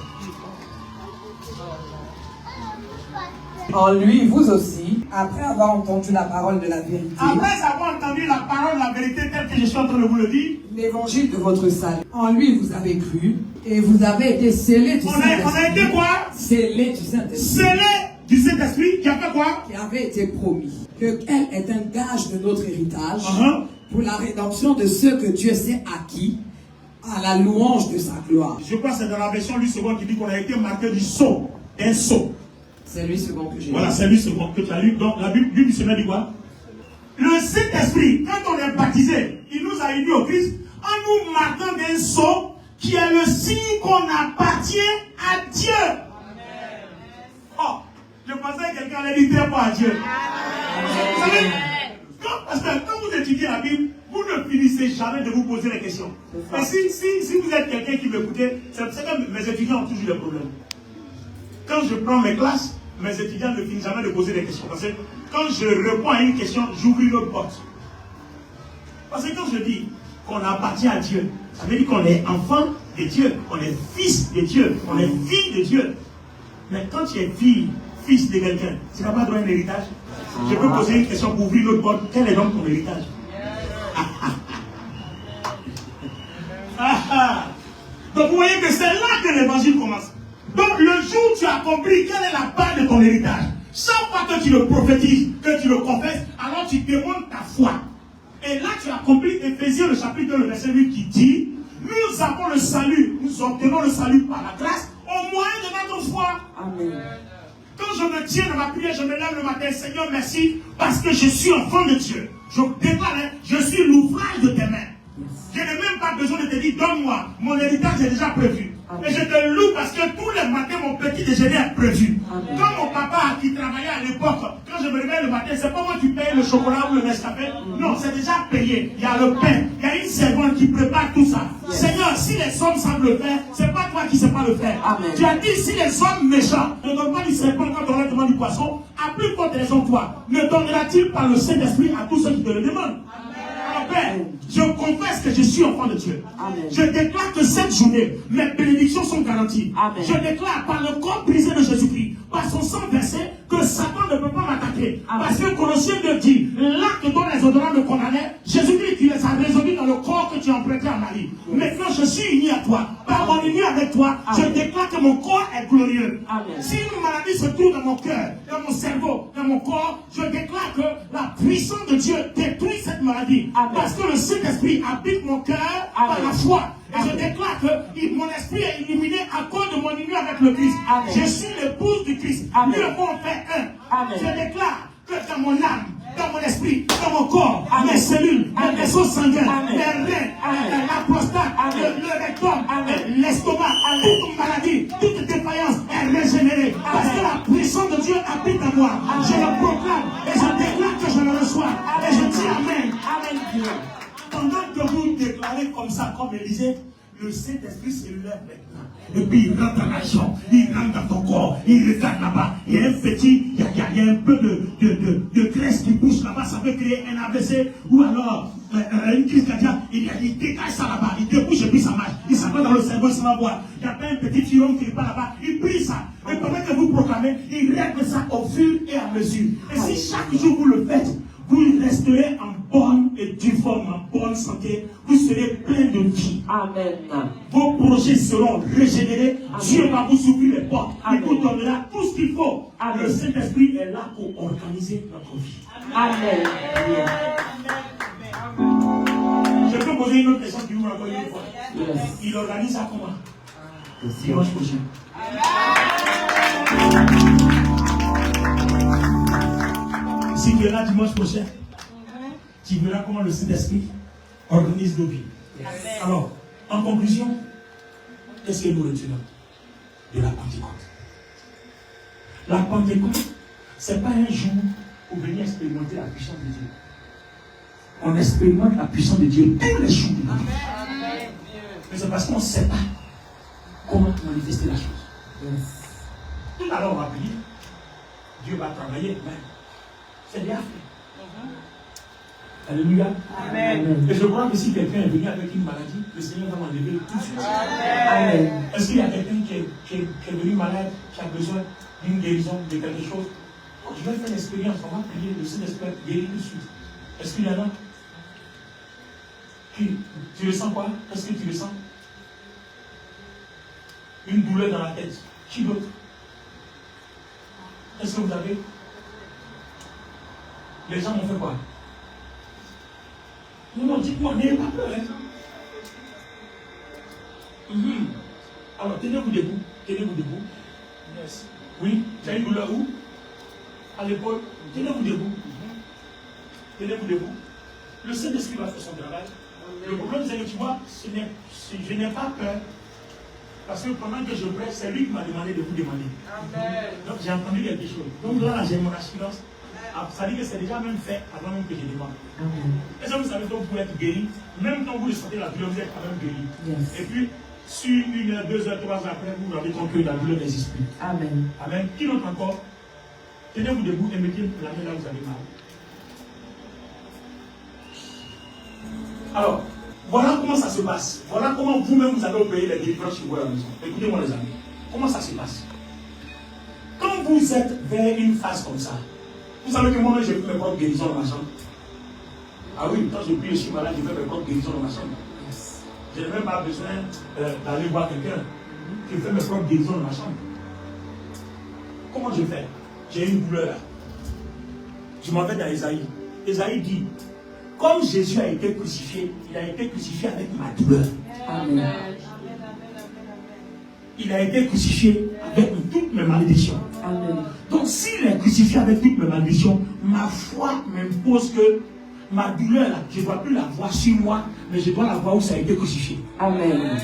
En lui, vous aussi, après avoir entendu la parole de la vérité. Après avoir entendu la parole de la vérité telle que je suis en train de vous le dire. l'évangile de votre salut. En lui, vous avez cru et vous avez été scellés du Saint-Esprit. On a été quoi? Scellés du Saint-Esprit. Scellés du Saint-Esprit qui a fait quoi? Qui avait été promis. Que elle est un gage de notre héritage pour la rédemption de ceux que Dieu s'est acquis à la louange de sa gloire. Je crois que c'est dans la version lui second qui dit qu'on a été marqué du sceau. Un sceau. C'est lui second que j'ai lu. Voilà, c'est lui second que tu as lu. Donc la Bible du Seigneur dit quoi? Le Saint-Esprit, quand on est baptisé, il nous a unis au Christ en nous marquant d'un sceau qui est le signe qu'on appartient à Dieu. Amen. Oh, je pensais que quelqu'un allait dire pas à Dieu. Vous savez, parce que quand vous étudiez la Bible, vous ne finissez jamais de vous poser les questions. Et si vous êtes quelqu'un qui m'écoutez, c'est que mes étudiants ont toujours des problèmes. Quand je prends mes classes, mes étudiants ne finissent jamais de poser des questions. Parce que quand je réponds à une question, j'ouvre une autre porte. Parce que quand je dis qu'on appartient à Dieu, ça veut dire qu'on est enfant de Dieu, on est fils de Dieu, on est fille de Dieu. Mais quand tu es fille, fils de quelqu'un, tu n'as pas droit à un héritage. Je peux poser une question pour ouvrir une autre porte. Quel est donc ton héritage? Donc vous voyez que c'est là que l'évangile commence. Donc le jour où tu as compris quelle est la part de ton héritage, chaque fois que tu le prophétises, que tu le confesses, alors tu démontres ta foi. Et là tu as compris Éphésiens le chapitre 2, le verset 8 qui dit, nous avons le salut, nous obtenons le salut par la grâce au moyen de notre foi. Amen. Quand je me tiens dans ma prière, je me lève le matin, Seigneur merci, parce que je suis enfant de Dieu. Je déclare, je suis l'ouvrage de tes mains. Je n'ai même pas besoin de te dire, donne-moi, mon héritage est déjà prévu. Amen. Et je te loue parce que tous les matins, mon petit déjeuner est prévu. Amen. Quand mon papa qui travaillait à l'époque, quand je me réveille le matin, c'est pas moi qui paye le chocolat ou le Nescafé. Non, c'est déjà payé. Il y a le pain, il y a une servante qui prépare tout ça. Yes. Seigneur, si les hommes savent le faire, c'est pas toi qui ne sais pas le faire. Amen. Tu as dit, si les hommes méchants ne donnent pas du serpent quand on leur demande du poisson, à plus forte raison toi, ne donnera-t-il pas le Saint-Esprit à tous ceux qui te le demandent? Père, je confesse que je suis enfant de Dieu. Amen. Je déclare que cette journée, mes bénédictions sont garanties. Amen. Je déclare par le corps brisé de Jésus-Christ, par son sang versé, que Satan ne peut pas m'attaquer. Parce que Colossiens 2 dit, l'acte dont les odorants me condamnaient, Jésus-Christ qui les a résolus dans le corps que tu as emprunté à Marie. Maintenant je suis uni à toi. Par mon union avec toi, je déclare que mon corps est glorieux. Amen. Si une maladie se trouve dans mon cœur, dans mon cerveau, dans mon corps, je déclare que la puissance de Dieu détruit cette maladie. Amen. Parce que le Saint-Esprit habite mon cœur par la foi. Et je déclare que mon esprit est illuminé à cause de mon union avec le Christ. Amen. Je suis l'épouse du Christ. Nous le monde fait un. Amen. Je déclare que dans mon âme, dans mon esprit, dans mon corps, mes cellules, mes vaisseaux sanguins, les reins, la prostate, le rectum, l'estomac, toute maladie, toute défaillance est régénérée. Parce que la puissance de Dieu habite en moi. Je le proclame et je déclare que je le reçois. Et je dis Amen. Amen. Pendant que vous déclarez comme ça, comme Élisée, le Saint-Esprit se lève maintenant. Et puis il rentre dans l'action, il rentre dans ton corps, il regarde là-bas. Il y a un petit, il y a un peu de graisse qui pousse là-bas, ça peut créer un AVC ou alors une crise cardiaque. Il dégage ça là-bas, il débouche et puis ça marche. Il s'en va dans le cerveau, il s'en va voir. Il n'y a pas un petit filon qui n'est pas là-bas, il prie ça. Et pendant que vous proclamez, il règle ça au fur et à mesure. Et si chaque jour vous le faites, vous resterez en bonne et due forme, en bonne santé. Vous serez plein de vie. Amen. Vos projets seront régénérés. Amen. Dieu va vous ouvrir les portes. Amen. Il vous donnera tout ce qu'il faut. Amen. Le Saint-Esprit est là pour organiser notre vie. Amen. Amen. Je peux poser une autre question qui vous rappelle une fois. Yes. Il organise ça comment? Dimanche prochain. Si tu es là dimanche prochain, tu verras comment le Saint-Esprit organise nos vies. Yes. Alors, en conclusion, qu'est-ce que nous retenons de la Pentecôte? La Pentecôte, ce n'est pas un jour pour venir expérimenter la puissance de Dieu. On expérimente la puissance de Dieu tous les jours de notre vie. Mais c'est parce qu'on ne sait pas comment manifester la chose. Yes. Tout à l'heure, on va prier. Dieu va travailler, mais c'est bien fait. Alléluia. Amen. Et je crois que si quelqu'un est venu avec une maladie, le Seigneur va m'enlever tout de suite. Amen. Est-ce qu'il y a quelqu'un qui est venu malade, qui a besoin d'une guérison, de quelque chose? Je vais faire l'expérience, on va prier, le Saint-Esprit guérit tout de suite. Est-ce qu'il y en a? Tu ressens quoi? Qu'est-ce que tu ressens? Une douleur dans la tête. Qui d'autre? Est-ce que vous avez? Les gens m'ont fait quoi? Non, dites-moi, n'ayez pas peur. Alors, tenez-vous debout. Tenez-vous debout. Yes. Oui, tu as une douleur où? À l'épaule. Tenez-vous debout. Tenez-vous debout. Le Saint-Esprit va faire son travail. Le problème, c'est que tu vois, je n'ai pas peur. Parce que pendant que je prêche, c'est lui qui m'a demandé de vous demander. Amen. Donc j'ai entendu quelque chose. Donc là, j'ai mon assurance. Ça dit que c'est déjà même fait avant même que je demande. Est-ce que vous savez que vous pouvez être guéri? Même quand vous sentez la douleur, vous êtes quand même guéri. Yes. Et puis, sur 1 heure, 2 heures, 3 heures après, vous avez conquis la douleur des esprits. Amen. Amen. Qui d'autre encore? Tenez-vous debout et mettez la main là où vous avez mal. Alors, voilà comment ça se passe. Voilà comment vous-même vous allez opérer les délivrances chez vous à la maison. Écoutez-moi les amis. Comment ça se passe? Quand vous êtes vers une phase comme ça, vous savez que moi-même j'ai fait mes propres guérisons dans ma chambre. Ah oui, quand je prie, je suis malade, je fais mes propres guérisons dans ma chambre. Je n'ai même pas besoin d'aller voir quelqu'un. Je fais mes propres guérisons dans ma chambre. Comment je fais? J'ai une douleur. Je m'en vais dans Esaïe. Esaïe dit, comme Jésus a été crucifié, il a été crucifié avec ma douleur. Amen. Il a été crucifié avec toutes mes malédictions. Amen. Donc s'il est crucifié avec toutes mes malédictions, ma foi m'impose que ma douleur, là, je ne dois plus la voir sur moi, mais je dois la voir où ça a été crucifié. Amen.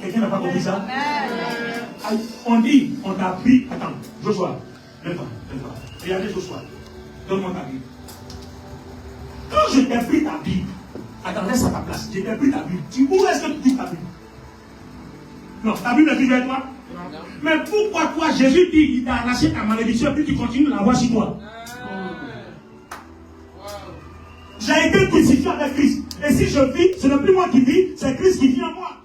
Quelqu'un n'a pas compris ça? Amen. On dit, on t'a pris. Attends, Joshua, lève-toi. Regardez Joshua. Donne-moi ta Bible. Quand je t'ai pris ta Bible, attends, laisse à ta place. Je t'ai pris ta Bible. Où est-ce que tu dis ta Bible? Non, ta Bible est toujours avec toi? Non. Mais pourquoi toi, Jésus dit, il t'a arraché ta malédiction et puis tu continues de la voir sur toi? J'ai été crucifié avec Christ. Et si je vis, ce n'est plus moi qui vis, c'est Christ qui vit en moi.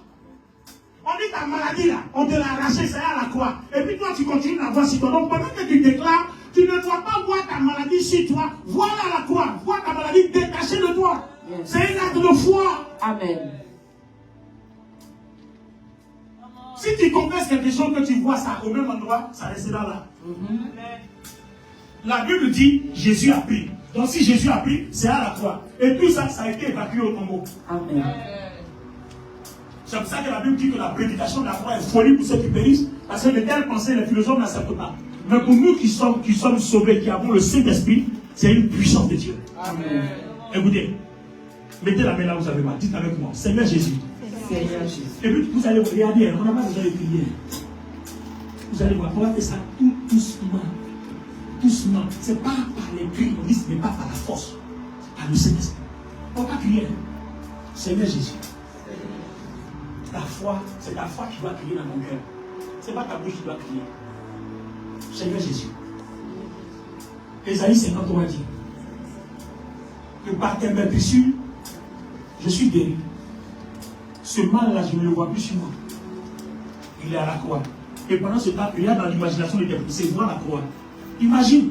On dit ta maladie là, on te l'a arraché, c'est à la croix. Et puis toi, tu continues de la voir sur toi. Donc pendant que tu déclares, tu ne dois pas voir ta maladie sur toi. Vois à la croix, vois ta maladie détachée de toi. Yes. C'est un acte de foi. Amen. Si tu confesses quelque chose que tu vois ça au même endroit, ça restera là. La Bible dit, Jésus a pris. Donc si Jésus a pris, c'est à la croix. Et tout ça, ça a été évacué au tombeau. Amen. C'est pour ça que la Bible dit que la prédication de la croix est folie pour ceux qui périssent. Parce que de telles pensées, les philosophes n'acceptent pas. Mais pour nous qui sommes sauvés, qui avons le Saint-Esprit, c'est une puissance de Dieu. Amen. Écoutez, mettez la main là où vous avez mal. Dites avec moi, Seigneur Jésus. Seigneur Jésus. Et puis vous allez regarder, on n'a pas besoin de prier. Vous allez voir, on va faire ça tout doucement. Doucement. Ce n'est pas par les cris, on dit ce n'est pas par la force. C'est par le Saint-Esprit. On ne va pas crier. Seigneur Jésus. Ta foi, c'est ta foi qui doit crier dans mon cœur. Ce n'est pas ta bouche qui doit crier. Seigneur Jésus. Ésaïe 53 dit que par tes meurtrissures, je suis guéri. Ce mal-là, je ne le vois plus sur moi. Il est à la croix. Et pendant ce temps, il y a dans l'imagination de tes pensées, voir la croix. Imagine.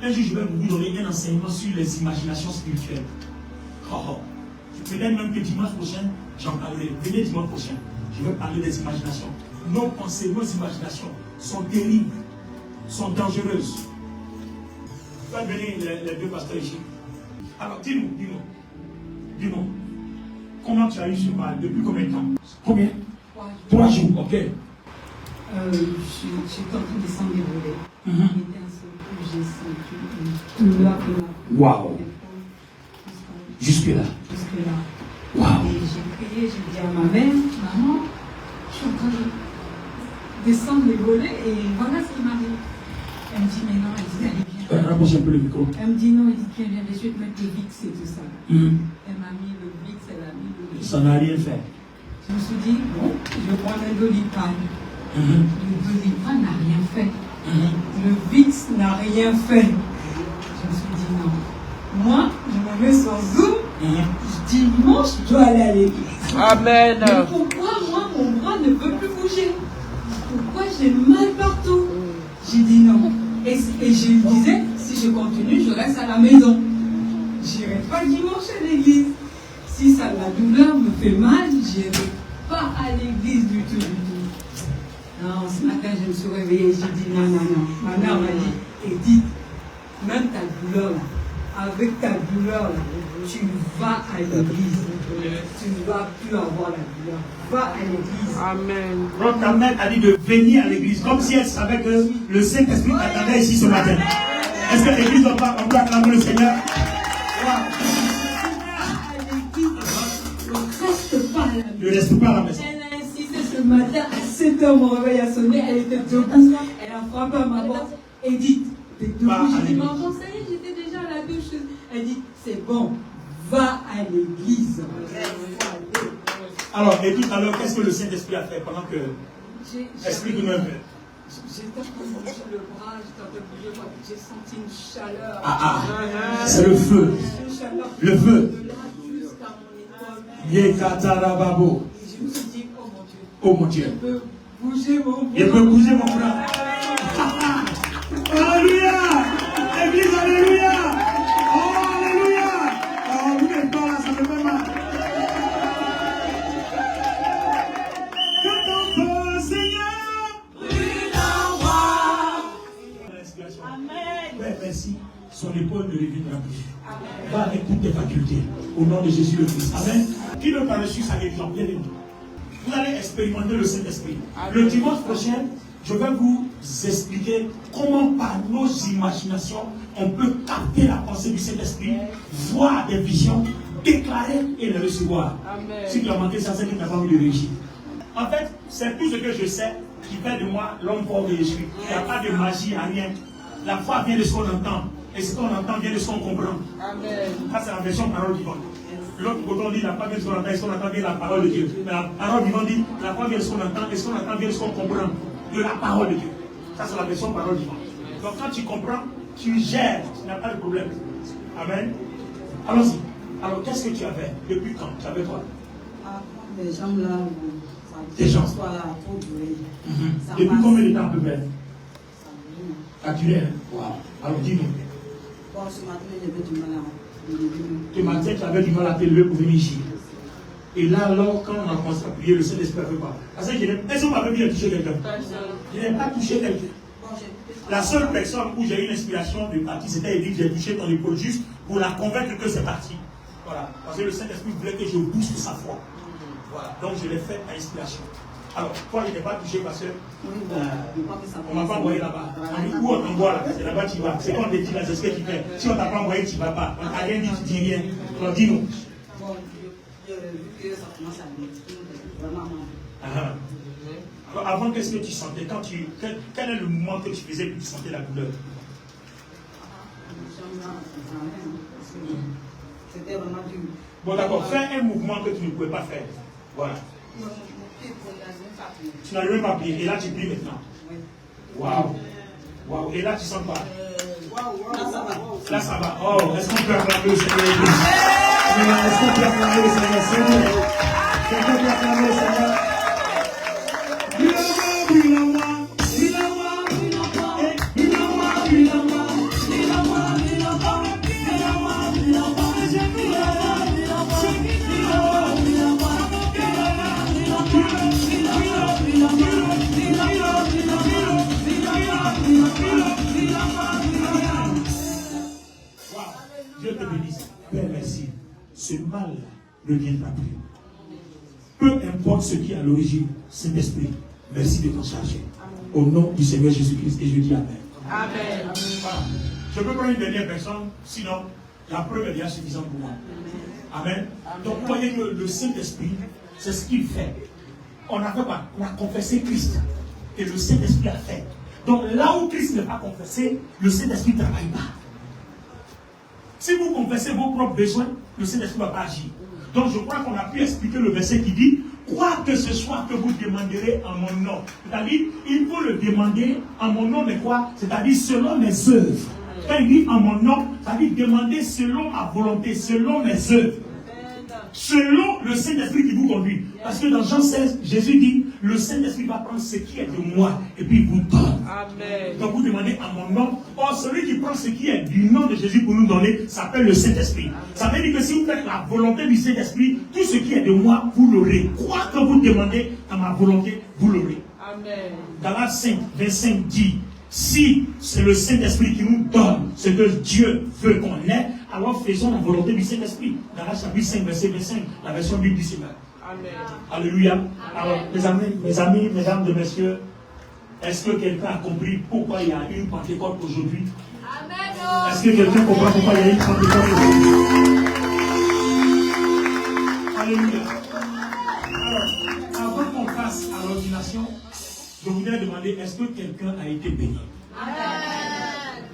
Un jour, je vais vous donner un enseignement sur les imaginations spirituelles. Peut-être même que dimanche prochain, j'en parlerai. Venez dimanche prochain, je vais parler des imaginations. Nos pensées, nos imaginations sont terribles, sont dangereuses. Faites venir les deux pasteurs ici. Alors, dis-nous. Comment tu as eu ce mal? Depuis combien de temps? Combien? 3 jours, ok. J'étais en train de descendre les volets. J'ai senti une douleur. Waouh! Jusque-là. Wow. Et j'ai prié, j'ai dit à ma mère, maman, je suis en train de descendre les volets et voilà ce qui m'arrive. Elle me dit, mais non, elle dit, elle est bien. Rapproche un peu le micro. Elle me dit, non, elle dit, tiens, viens, je vais te mettre le VIX et tout ça. Elle m'a mis le VIX, elle a mis le VIX. Ça n'a rien fait. Je me suis dit, bon, je prends le Doliprane. Le Doliprane n'a rien fait. Le VIX n'a rien fait. Je me suis dit, non. Moi, je me mets sur Zoom. Dimanche, je dois aller à l'église. Amen. Mais pourquoi moi, mon bras ne peut plus bouger? Pourquoi j'ai mal partout? J'ai dit non. Et je disais, si je continue, je reste à la maison. j'irai pas dimanche à l'église. Si ça, la douleur me fait mal, j'irai pas à l'église du tout, du tout. Non, ce matin, je me suis réveillée, j'ai dit non. Ma mère m'a dit, Edith, même ta douleur là, avec ta douleur là, tu vas à l'église. Tu ne vas plus avoir la douleur. Va à l'église. Amen. Donc ta mère a dit de venir à l'église, comme si elle savait que le Saint-Esprit t'attendait ici ce matin. Est-ce que l'église on peut acclamer le Seigneur? Ne reste pas à la maison. Elle a insisté ce matin à 7h, mon réveil a sonné, elle était debout, elle a frappé à ma porte. Edith, t'es debout. J'ai dit, maman, ça y est, j'étais déjà à la douche. Elle dit, c'est bon, va à l'église. Alors, et tout à l'heure, qu'est-ce que le Saint-Esprit a fait pendant que... Explique-nous un peu. J'étais en train de bouger le bras, j'étais en train de bouger le bras, j'ai senti une chaleur. C'est le feu. Une chaleur. Le feu. De là jusqu'à mon épaule. Yekatarababo. Je me suis dit, oh mon Dieu. Oh mon Dieu. Je peux bouger mon bras. Je peux bouger mon bras. Alléluia. Église, alléluia. Oh, alléluia. Oh, vous n'êtes pas là, ça me fait mal. Que ton feu, Seigneur, brûle en moi. Amen. Père, merci. Son épaule ne reviendra plus. Va avec toutes tes facultés. Au nom de Jésus le Christ. Amen. Qui ne pas reçu sa guérison? Bien aimé. Vous allez expérimenter le Saint-Esprit. Le dimanche prochain, je vais vous expliquer comment par nos imaginations, on peut capter la pensée du Saint-Esprit, voir des visions, déclarer et les recevoir. Amen. Si tu as manqué ça, c'est que tu n'as pas envie de réussir. En fait, c'est tout ce que je sais qui fait de moi l'homme fort que je suis. Il n'y a pas de magie, rien. La foi vient de ce qu'on entend. Et ce qu'on entend vient de ce qu'on comprend. Amen. Ça, c'est la version parole vivante. L'autre côté, on dit la foi vient de ce qu'on entend, et ce qu'on entend vient de la parole de Dieu. Mais la parole vivante dit la foi vient de ce qu'on entend, et ce qu'on entend vient de ce qu'on comprend. De la parole de Dieu. Ça, c'est la version parole vivante. Donc, quand tu comprends, tu gères, tu n'as pas de problème. Amen. Allons-y. Alors, qu'est-ce que tu avais? Depuis quand? Tu avais quoi? Les jambes là, des jambes. Là, trop duré. Depuis combien de temps à peu près? Ça duré, hein? Wow. Alors, dis-nous. Bon, ce matin, j'avais du mal à... Ce matin, tu avais du mal à te lever pour venir ici. Et là, alors, quand on a commencé à prier, le Saint-Esprit ne fait pas. Parce que est-ce qu'on m'avait bien touché quelqu'un? Je n'ai pas touché quelqu'un. La seule personne où j'ai eu l'inspiration de partir, c'était Edith. J'ai touché ton épaule juste pour la convaincre que c'est parti. Voilà. Parce que le Saint-Esprit voulait que je booste sa foi. Voilà. Donc je l'ai fait à inspiration. Alors, toi, je n'ai pas touché parce que on ne m'a pas envoyé là-bas. Où on t'envoie là? C'est là-bas que tu vas. C'est quand on te dit là, c'est ce que tu fais. Si on ne t'a pas envoyé, tu ne vas pas. On t'a rien dit, tu ne dis rien. Alors dis-nous. Ça commence à me vraiment mal. Alors, avant, qu'est-ce que tu sentais quand quel est le moment que tu faisais que tu sentais la douleur? C'était vraiment dur. Bon, d'accord, fais un mouvement que tu ne pouvais pas faire. Voilà. Tu n'arrives même pas à plier. Et là, tu plies maintenant. Waouh. Waouh. Et là, tu sens pas. Là, ça va. Oh, est-ce qu'on peut acclamer le Seigneur? Est-ce qu'on peut acclamer le Seigneur? Est-ce qu'on peut acclamer le Seigneur? Dieu te bénisse. Père, merci. Ce mal ne viendra plus. Peu importe ce qui est à l'origine, Saint-Esprit, merci de t'en charger. Au nom du Seigneur Jésus-Christ, et je dis Amen. Amen. Voilà. Je peux prendre une dernière personne, sinon la preuve est bien suffisante pour moi. Amen. Donc, voyez que le Saint-Esprit, c'est ce qu'il fait. On a fait quoi? On a confessé Christ. Et le Saint-Esprit a fait. Donc, là où Christ n'est pas confessé, le Saint-Esprit ne travaille pas. Si vous confessez vos propres besoins, le Saint-Esprit ne va pas agir. Donc je crois qu'on a pu expliquer le verset qui dit quoi que ce soit que vous demanderez en mon nom. C'est-à-dire, il faut le demander en mon nom, mais quoi? C'est-à-dire selon mes œuvres. Quand il dit en mon nom, c'est-à-dire demander selon ma volonté, selon mes œuvres. selon le Saint-Esprit qui vous conduit. Parce que dans Jean 16, Jésus dit, le Saint-Esprit va prendre ce qui est de moi et puis il vous donne. Amen. Donc vous demandez à mon nom. Or, celui qui prend ce qui est du nom de Jésus pour nous donner s'appelle le Saint-Esprit. Ça veut dire que si vous faites la volonté du Saint-Esprit, tout ce qui est de moi, vous l'aurez. Quoi que vous demandez à ma volonté, vous l'aurez. Amen. Galates 5, 25 dit, si c'est le Saint-Esprit qui nous donne ce que Dieu veut qu'on ait, alors faisons la volonté du Saint-Esprit. Galates chapitre 5, verset 25, la version Bible dit cela. Amen. Alléluia. Alors, mes amis, mesdames et messieurs, est-ce que quelqu'un a compris pourquoi il y a une Pentecôte aujourd'hui? Amen. Est-ce que quelqu'un comprend pourquoi il y a une Pentecôte aujourd'hui? Alléluia. Alors, avant qu'on passe à l'ordination, je voudrais demander, est-ce que quelqu'un a été béni? Amen.